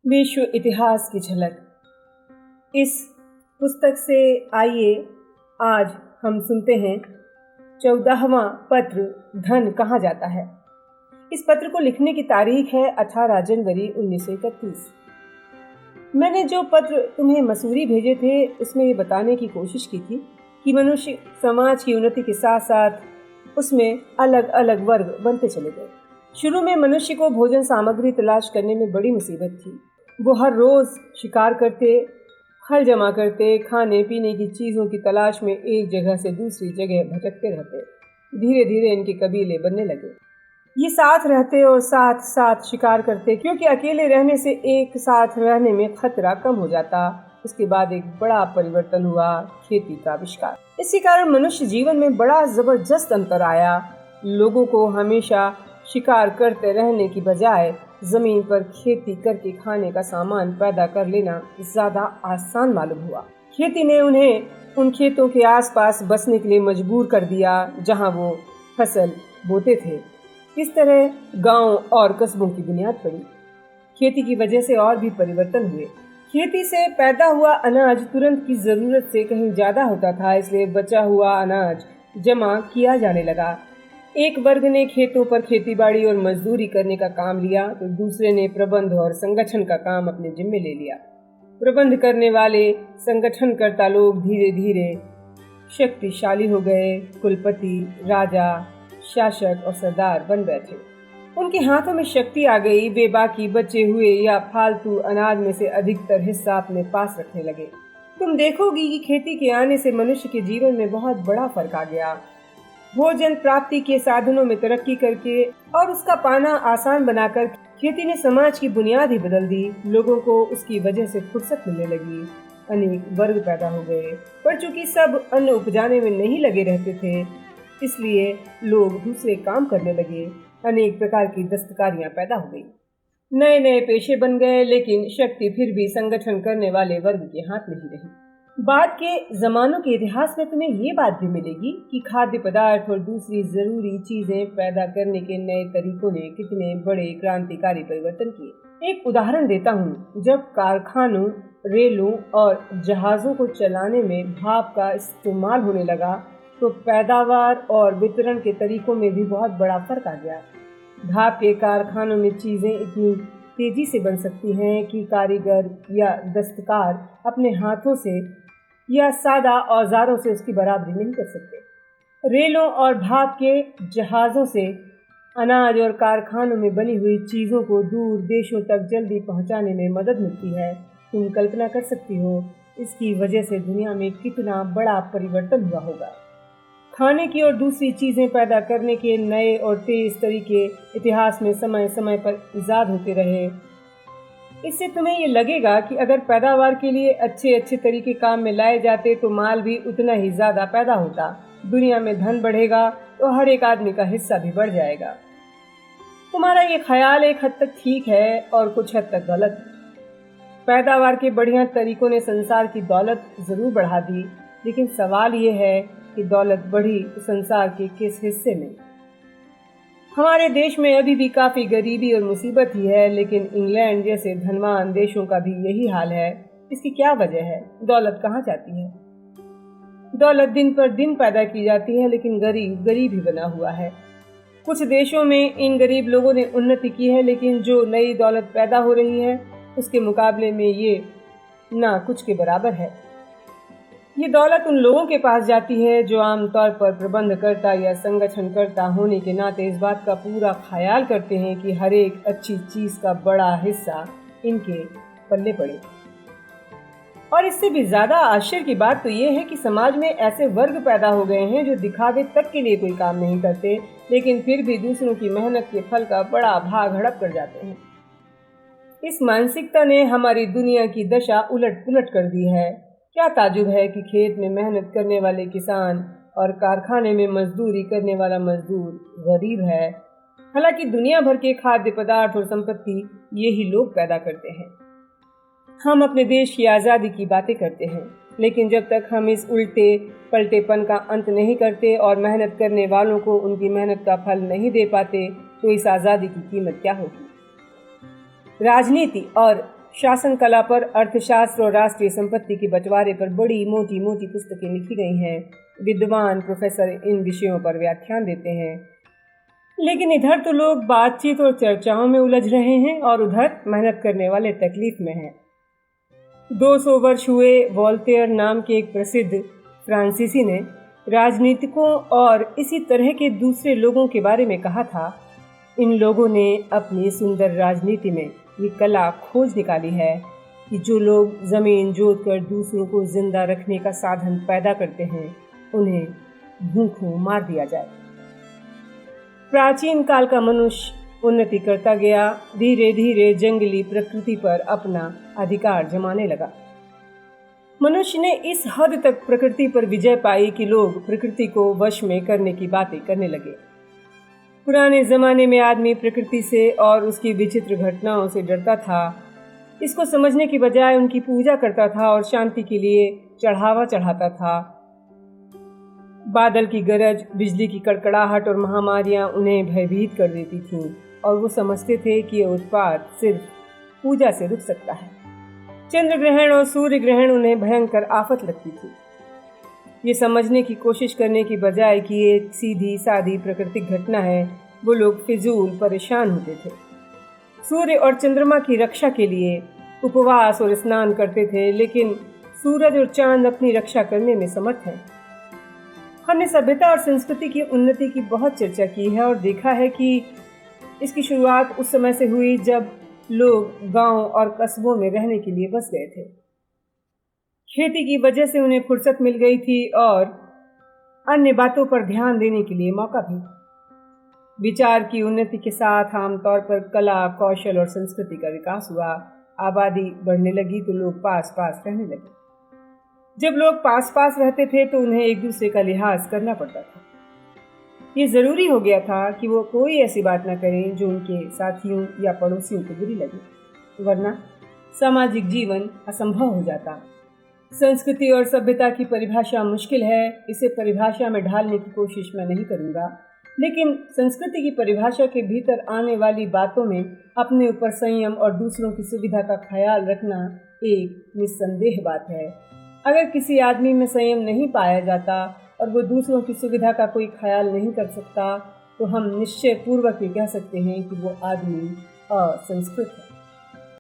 विश्व इतिहास की झलक। इस पुस्तक से आइए आज हम सुनते हैं 14वां पत्र, धन कहाँ जाता है। इस पत्र को लिखने की तारीख है 18 जनवरी 1931। मैंने जो पत्र तुम्हें मसूरी भेजे थे उसमें ये बताने की कोशिश की थी कि मनुष्य समाज की उन्नति के साथ साथ उसमें अलग अलग वर्ग बनते चले गए। शुरू में मनुष्य को भोजन सामग्री तलाश करने में बड़ी मुसीबत थी। वो हर रोज शिकार करते, फल जमा करते, खाने पीने की चीज़ों की तलाश में एक जगह से दूसरी जगह भटकते रहते। धीरे धीरे इनके कबीले बनने लगे। ये साथ रहते और साथ साथ शिकार करते, क्योंकि अकेले रहने से एक साथ रहने में खतरा कम हो जाता। उसके बाद एक बड़ा परिवर्तन हुआ, खेती का आविष्कार। इसी कारण मनुष्य जीवन में बड़ा जबरदस्त अंतर आया। लोगों को हमेशा शिकार करते रहने की बजाय जमीन पर खेती करके खाने का सामान पैदा कर लेना ज्यादा आसान मालूम हुआ। खेती ने उन्हें उन खेतों के आसपास बसने के लिए मजबूर कर दिया जहां वो फसल बोते थे। इस तरह गांव और कस्बों की बुनियाद पड़ी। खेती की वजह से और भी परिवर्तन हुए। खेती से पैदा हुआ अनाज तुरंत की जरूरत से कहीं ज्यादा होता था, इसलिए बचा हुआ अनाज जमा किया जाने लगा। एक वर्ग ने खेतों पर खेतीबाड़ी और मजदूरी करने का काम लिया, तो दूसरे ने प्रबंध और संगठन का काम अपने जिम्मे ले लिया। प्रबंध करने वाले संगठनकर्ता लोग धीरे धीरे शक्तिशाली हो गए। कुलपति, राजा, शासक और सरदार बन बैठे। उनके हाथों में शक्ति आ गई। वे बाकी बचे हुए या फालतू अनाज में से अधिकतर हिस्सा अपने पास रखने लगे। तुम देखोगी कि खेती के आने से मनुष्य के जीवन में बहुत बड़ा फर्क आ गया। भोजन प्राप्ति के साधनों में तरक्की करके और उसका पाना आसान बनाकर खेती ने समाज की बुनियाद ही बदल दी। लोगों को उसकी वजह से फुर्सत मिलने लगी। अनेक वर्ग पैदा हो गए, पर चूंकि सब अन्न उपजाने में नहीं लगे रहते थे, इसलिए लोग दूसरे काम करने लगे। अनेक प्रकार की दस्तकारियां पैदा हो गई। नए नए पेशे बन गए, लेकिन शक्ति फिर भी संगठन करने वाले वर्ग के हाथ में ही रही। बाद के जमानों के इतिहास में तुम्हें ये बात भी मिलेगी कि खाद्य पदार्थ और दूसरी जरूरी चीजें पैदा करने के नए तरीकों ने कितने बड़े क्रांतिकारी परिवर्तन किए। एक उदाहरण देता हूँ। जब कारखानों, रेलों और जहाजों को चलाने में भाप का इस्तेमाल होने लगा, तो पैदावार और वितरण के तरीकों में भी बहुत बड़ा फर्क आ गया। भाप के कारखानों में चीजें इतनी तेजी से बन सकती हैं कि कारीगर या दस्तकार अपने हाथों से या सादा औजारों से उसकी बराबरी नहीं कर सकते। रेलों और भाप के जहाज़ों से अनाज और कारखानों में बनी हुई चीज़ों को दूर देशों तक जल्दी पहुंचाने में मदद मिलती है। तुम कल्पना कर सकती हो इसकी वजह से दुनिया में कितना बड़ा परिवर्तन हुआ होगा। खाने की और दूसरी चीज़ें पैदा करने के नए और तेज तरीके इतिहास में समय समय पर इजाद होते रहे। इससे तुम्हें ये लगेगा कि अगर पैदावार के लिए अच्छे अच्छे तरीके काम में लाए जाते तो माल भी उतना ही ज़्यादा पैदा होता। दुनिया में धन बढ़ेगा तो हर एक आदमी का हिस्सा भी बढ़ जाएगा। तुम्हारा ये ख्याल एक हद तक ठीक है और कुछ हद तक गलत। पैदावार के बढ़िया तरीकों ने संसार की दौलत ज़रूर बढ़ा दी, लेकिन सवाल ये है कि दौलत बढ़ी तो संसार के किस हिस्से में। हमारे देश में अभी भी काफ़ी गरीबी और मुसीबत ही है, लेकिन इंग्लैंड जैसे धनवान देशों का भी यही हाल है। इसकी क्या वजह है? दौलत कहाँ जाती है? दौलत दिन पर दिन पैदा की जाती है, लेकिन गरीब गरीब ही बना हुआ है। कुछ देशों में इन गरीब लोगों ने उन्नति की है, लेकिन जो नई दौलत पैदा हो रही है उसके मुकाबले में ये ना कुछ के बराबर है। ये दौलत उन लोगों के पास जाती है जो आमतौर पर प्रबंधकर्ता या संगठनकर्ता होने के नाते इस बात का पूरा ख्याल करते हैं कि हर एक अच्छी चीज़ का बड़ा हिस्सा इनके पल्ले पड़े। और इससे भी ज़्यादा आश्चर्य की बात तो ये है कि समाज में ऐसे वर्ग पैदा हो गए हैं जो दिखावे तक के लिए कोई काम नहीं करते, लेकिन फिर भी दूसरों की मेहनत के फल का बड़ा भाग हड़प कर जाते हैं। इस मानसिकता ने हमारी दुनिया की दशा उलट पुलट कर दी है। क्या ताजुब है कि खेत में मेहनत करने वाले किसान और कारखाने में मजदूरी करने वाला मजदूर गरीब है। हालांकि दुनिया भर के खाद्य पदार्थ और संपत्ति यही लोग पैदा करते हैं। हम अपने देश की आज़ादी की बातें करते हैं, लेकिन जब तक हम इस उल्टे पलटेपन का अंत नहीं करते और मेहनत करने वालों को उनकी मेहनत का फल नहीं दे पाते, तो इस आज़ादी की कीमत क्या होगी? राजनीति और शासन कला पर, अर्थशास्त्र और राष्ट्रीय संपत्ति के बंटवारे पर बड़ी मोटी मोटी पुस्तकें लिखी गई हैं। विद्वान प्रोफेसर इन विषयों पर व्याख्यान देते हैं। लेकिन इधर तो लोग बातचीत और चर्चाओं में उलझ रहे हैं और उधर मेहनत करने वाले तकलीफ में हैं। 200 वर्ष हुए वोल्टेयर नाम के एक प्रसिद्ध फ्रांसीसी ने राजनीतिकों और इसी तरह के दूसरे लोगों के बारे में कहा था, इन लोगों ने अपनी सुंदर राजनीति में ये कला खोज निकाली है कि जो लोग जमीन जोत कर दूसरों को जिंदा रखने का साधन पैदा करते हैं, उन्हें भूखों मार दिया जाए। प्राचीन काल का मनुष्य उन्नति करता गया, धीरे धीरे जंगली प्रकृति पर अपना अधिकार जमाने लगा। मनुष्य ने इस हद तक प्रकृति पर विजय पाई कि लोग प्रकृति को वश में करने की बातें करने लगे। पुराने जमाने में आदमी प्रकृति से और उसकी विचित्र घटनाओं से डरता था। इसको समझने की बजाय उनकी पूजा करता था और शांति के लिए चढ़ावा चढ़ाता था। बादल की गरज, बिजली की कड़कड़ाहट और महामारियां उन्हें भयभीत कर देती थीं और वो समझते थे कि यह उत्पात सिर्फ पूजा से रुक सकता है। चंद्र ग्रहण और सूर्य ग्रहण उन्हें भयंकर आफत लगती थी। ये समझने की कोशिश करने की बजाय कि ये एक सीधी सादी प्राकृतिक घटना है, वो लोग फिजूल परेशान होते थे। सूर्य और चंद्रमा की रक्षा के लिए उपवास और स्नान करते थे, लेकिन सूरज और चांद अपनी रक्षा करने में समर्थ हैं। हमने सभ्यता और संस्कृति की उन्नति की बहुत चर्चा की है और देखा है कि इसकी शुरुआत उस समय से हुई जब लोग गांव और कस्बों में रहने के लिए बस गए थे। खेती की वजह से उन्हें फुर्सत मिल गई थी और अन्य बातों पर ध्यान देने के लिए मौका भी। विचार की उन्नति के साथ आमतौर पर कला, कौशल और संस्कृति का विकास हुआ। आबादी बढ़ने लगी तो लोग पास पास रहने लगे। जब लोग पास पास रहते थे तो उन्हें एक दूसरे का लिहाज करना पड़ता था। ये ज़रूरी हो गया था कि वो कोई ऐसी बात न करें जो उनके साथियों या पड़ोसियों को बुरी लगे, वरना सामाजिक जीवन असंभव हो जाता। संस्कृति और सभ्यता की परिभाषा मुश्किल है, इसे परिभाषा में ढालने की कोशिश मैं नहीं करूँगा, लेकिन संस्कृति की परिभाषा के भीतर आने वाली बातों में अपने ऊपर संयम और दूसरों की सुविधा का ख्याल रखना एक निस्संदेह बात है। अगर किसी आदमी में संयम नहीं पाया जाता और वो दूसरों की सुविधा का कोई ख्याल नहीं कर सकता, तो हम निश्चय पूर्वक ये कह सकते हैं कि वो आदमी असंस्कृत है।